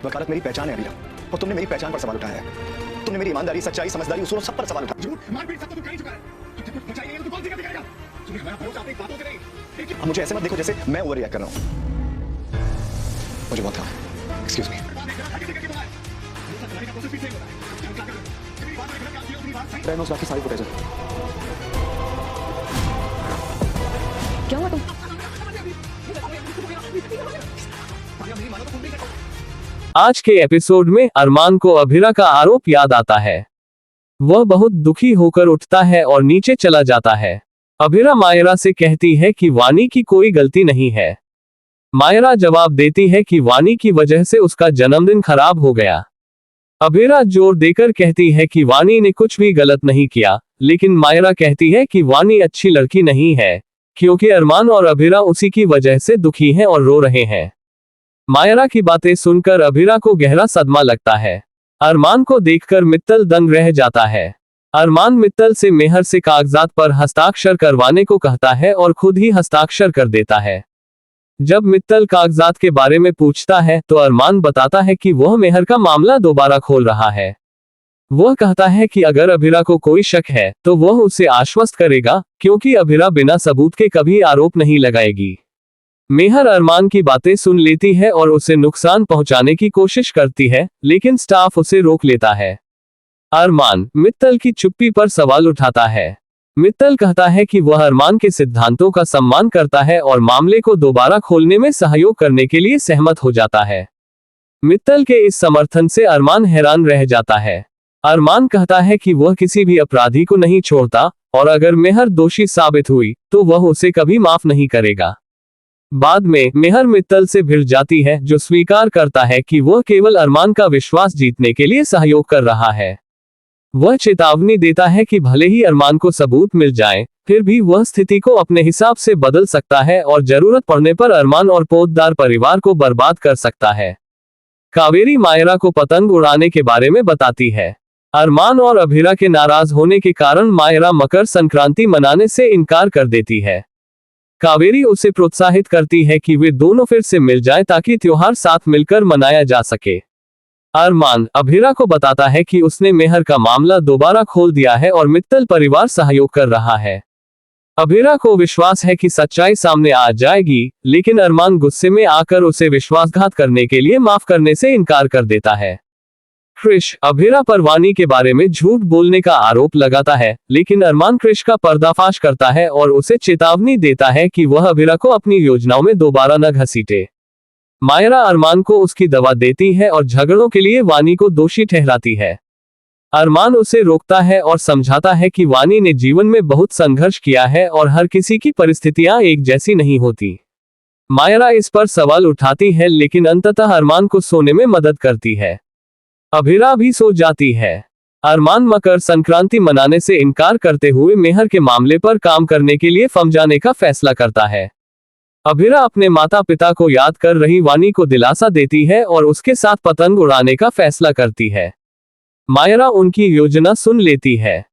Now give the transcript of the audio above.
वकालत मेरी पहचान है अमीरा, और तुमने मेरी पहचान पर सवाल उठाया है। तुमने मेरी ईमानदारी, सच्चाई, समझदारी, उसूलों सब पर सवाल उठाया। झूठ मारपीट सब तो तू कर ही चुका है। तुझे कुछ बचा ही नहीं है तो कौन सी गलती करेगा? तूने हमारा भरोसा अपनी बातों से नहीं, लेकिन अब मुझे ऐसे मत देखो जैसे मैं ओवर रिएक्ट कर रहा हूँ। मुझे बहुत काम है, एक्सक्यूज मी। मैं उसकी सारी फुटेज है। क्या हुआ तुम? आज के एपिसोड में अरमान को अभिरा का आरोप याद आता है। वह बहुत दुखी होकर उठता है और नीचे चला जाता है। अभिरा मायरा से कहती है कि वानी की कोई गलती नहीं है। मायरा जवाब देती है कि वानी की वजह से उसका जन्मदिन खराब हो गया। अभिरा जोर देकर कहती है कि वानी ने कुछ भी गलत नहीं किया, लेकिन मायरा कहती है कि वानी अच्छी लड़की नहीं है, क्योंकि अरमान और अभिरा उसी की वजह से दुखी हैं और रो रहे हैं। मायरा की बातें सुनकर अभिरा को गहरा सदमा लगता है। अरमान को देखकर मित्तल दंग रह जाता है। अरमान मित्तल से मेहर से कागजात पर हस्ताक्षर करवाने को कहता है और खुद ही हस्ताक्षर कर देता है। जब मित्तल कागजात के बारे में पूछता है तो अरमान बताता है कि वह मेहर का मामला दोबारा खोल रहा है। वह कहता है कि अगर अभिरा को कोई शक है तो वह उसे आश्वस्त करेगा, क्योंकि अभिरा बिना सबूत के कभी आरोप नहीं लगाएगी। मेहर अरमान की बातें सुन लेती है और उसे नुकसान पहुंचाने की कोशिश करती है, लेकिन स्टाफ उसे रोक लेता है। अरमान मित्तल की चुप्पी पर सवाल उठाता है। मित्तल कहता है कि वह अरमान के सिद्धांतों का सम्मान करता है और मामले को दोबारा खोलने में सहयोग करने के लिए सहमत हो जाता है। मित्तल के इस समर्थन से अरमान हैरान रह जाता है। अरमान कहता है कि वह किसी भी अपराधी को नहीं छोड़ता, और अगर मेहर दोषी साबित हुई तो वह उसे कभी माफ नहीं करेगा। बाद में मेहर मित्तल से भिड़ जाती है, जो स्वीकार करता है कि वह केवल अरमान का विश्वास जीतने के लिए सहयोग कर रहा है। वह चेतावनी देता है कि भले ही अरमान को सबूत मिल जाए, फिर भी वह स्थिति को अपने हिसाब से बदल सकता है और जरूरत पड़ने पर अरमान और पोतदार परिवार को बर्बाद कर सकता है। कावेरी मायरा को पतंग उड़ाने के बारे में बताती है। अरमान और अभिरा के नाराज होने के कारण मायरा मकर संक्रांति मनाने से इनकार कर देती है। कावेरी उसे प्रोत्साहित करती है कि वे दोनों फिर से मिल जाएं ताकि त्योहार साथ मिलकर मनाया जा सके। अरमान अभिरा को बताता है कि उसने मेहर का मामला दोबारा खोल दिया है और मित्तल परिवार सहयोग कर रहा है। अभिरा को विश्वास है कि सच्चाई सामने आ जाएगी, लेकिन अरमान गुस्से में आकर उसे विश्वासघात करने के लिए माफ करने से इनकार कर देता है। क्रिश अभिरा पर वानी के बारे में झूठ बोलने का आरोप लगाता है, लेकिन अरमान क्रिश का पर्दाफाश करता है और उसे चेतावनी देता है कि वह अभिरा को अपनी योजनाओं में दोबारा न घसीटे। मायरा अरमान को उसकी दवा देती है और झगड़ों के लिए वानी को दोषी ठहराती है। अरमान उसे रोकता है और समझाता है कि वानी ने जीवन में बहुत संघर्ष किया है और हर किसी की परिस्थितियां एक जैसी नहीं होती। मायरा इस पर सवाल उठाती है, लेकिन अंततः अरमान को सोने में मदद करती है। अभिरा भी सो जाती है। अरमान मकर संक्रांति मनाने से इनकार करते हुए मेहर के मामले पर काम करने के लिए फर्म जाने का फैसला करता है। अभिरा अपने माता पिता को याद कर रही वानी को दिलासा देती है और उसके साथ पतंग उड़ाने का फैसला करती है। मायरा उनकी योजना सुन लेती है।